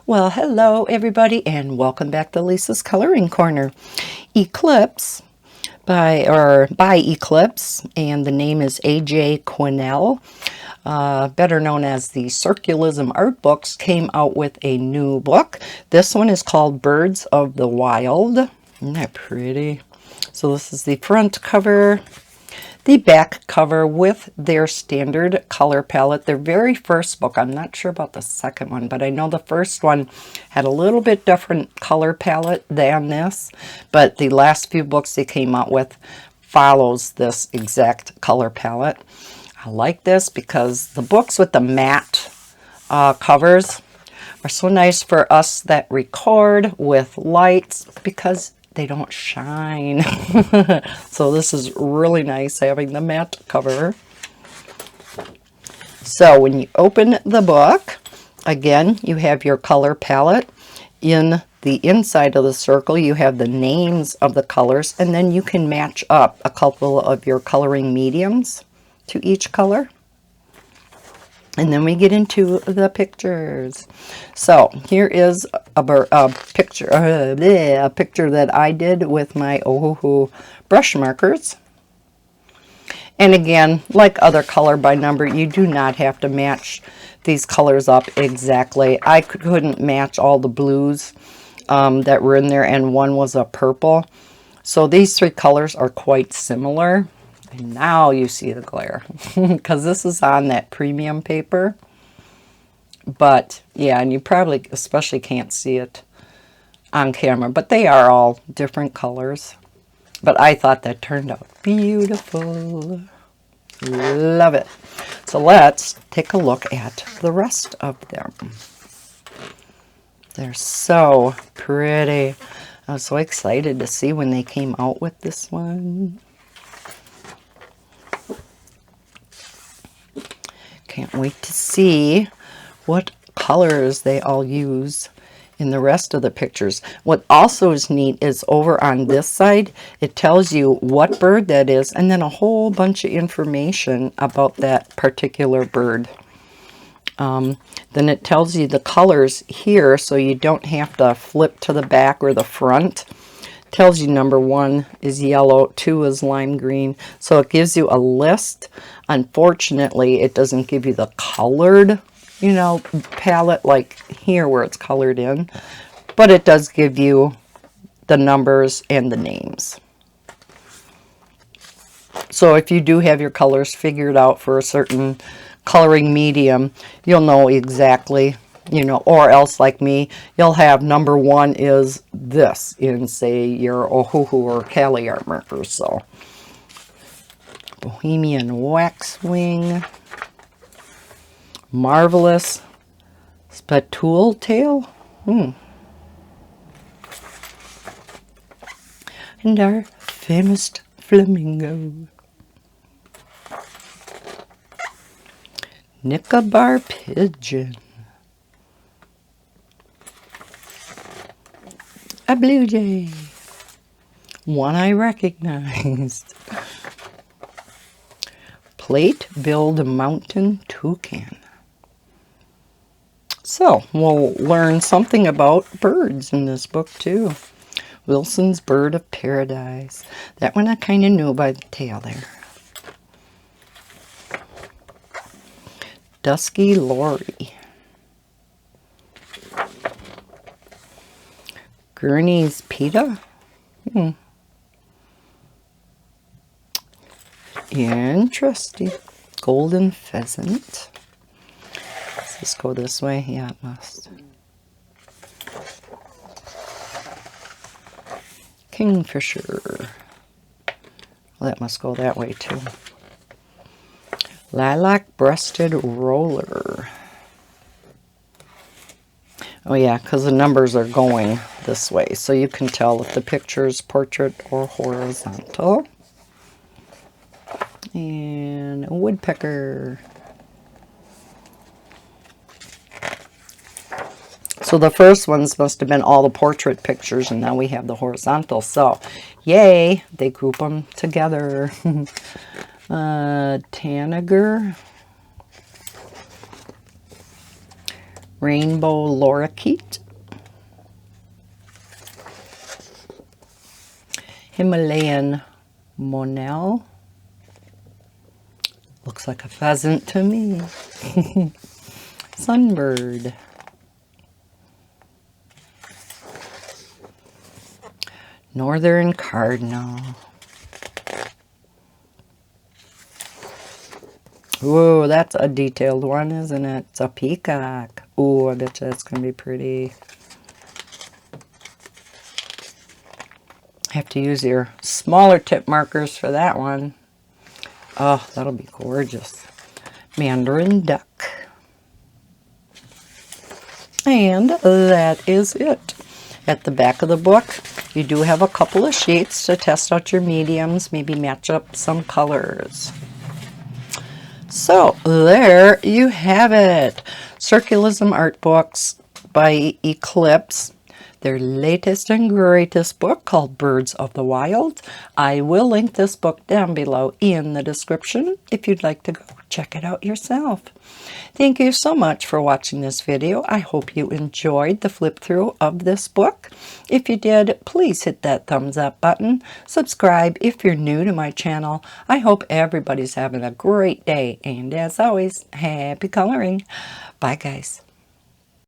Well, hello everybody and welcome back to Lisa's Coloring Corner. Eclipse by Eclipse, and the name is A.J. Quinnell, better known as the Circulism Art Books, came out with a new book. This one is called Birds of the Wild. Isn't that pretty? So this is the front cover. The back cover with their standard color palette. Their very first book, I'm not sure about the second one, but I know the first one had a little bit different color palette than this, but the last few books they came out with follows this exact color palette. I like this because the books with the matte covers are so nice for us that record with lights because they don't shine. So this is really nice having the matte cover. So when you open the book, again, you have your color palette. In the inside of the circle, you have the names of the colors, and then you can match up a couple of your coloring mediums to each color. And then we get into the pictures. So here is a picture that I did with my Ohuhu brush markers. And again, like other color by number, you do not have to match these colors up exactly. I couldn't match all the blues that were in there, and one was a purple. So these three colors are quite similar. And now you see the glare because this is on that premium paper. But yeah, and you probably especially can't see it on camera, but they are all different colors. But I thought that turned out beautiful. Love it. So let's take a look at the rest of them. They're so pretty. I was so excited to see when they came out with this one. Can't wait to see what colors they all use in the rest of the pictures. What also is neat is over on this side, it tells you what bird that is, and then a whole bunch of information about that particular bird. Then it tells you the colors here, so you don't have to flip to the back or the front. Tells you number 1 is yellow, 2 is lime green, so it gives you a list. Unfortunately, it doesn't give you the colored, palette like here where it's colored in, but it does give you the numbers and the names. So if you do have your colors figured out for a certain coloring medium, you'll know exactly, or else like me, you'll have number 1 is this in, say, your Ohuhu or Cali art markers. So Bohemian Waxwing, Marvelous Spatool Tail, and our famous flamingo, Nicobar Pigeon, a blue jay, one I recognized, Plate-billed mountain toucan. So we'll learn something about birds in this book too. Wilson's Bird of Paradise. That one I kind of knew by the tail there. Dusky Lorry. Gurney's Peta. Interesting. Golden Pheasant. Does this go this way? Yeah, it must. Kingfisher. Well, that must go that way too. Lilac-breasted roller. Oh yeah, because the numbers are going this way, so you can tell if the picture is portrait or horizontal. And a woodpecker. So the first ones must have been all the portrait pictures, and now we have the horizontal. So, yay, they group them together. Tanager. Rainbow Lorikeet, Himalayan Monel, looks like a pheasant to me, Sunbird, Northern Cardinal. Whoa, that's a detailed one, isn't it? It's a peacock. Ooh, I bet you that's going to be pretty. Have to use your smaller tip markers for that one. Oh, that'll be gorgeous. Mandarin duck. And that is it. At the back of the book, you do have a couple of sheets to test out your mediums, maybe match up some colors. So there you have it. Circulism Art Books by Eclipse. Their latest and greatest book called Birds of the Wild. I will link this book down below in the description if you'd like to go check it out yourself. Thank you so much for watching this video. I hope you enjoyed the flip through of this book. If you did, please hit that thumbs up button. Subscribe if you're new to my channel. I hope everybody's having a great day. And as always, happy coloring. Bye guys.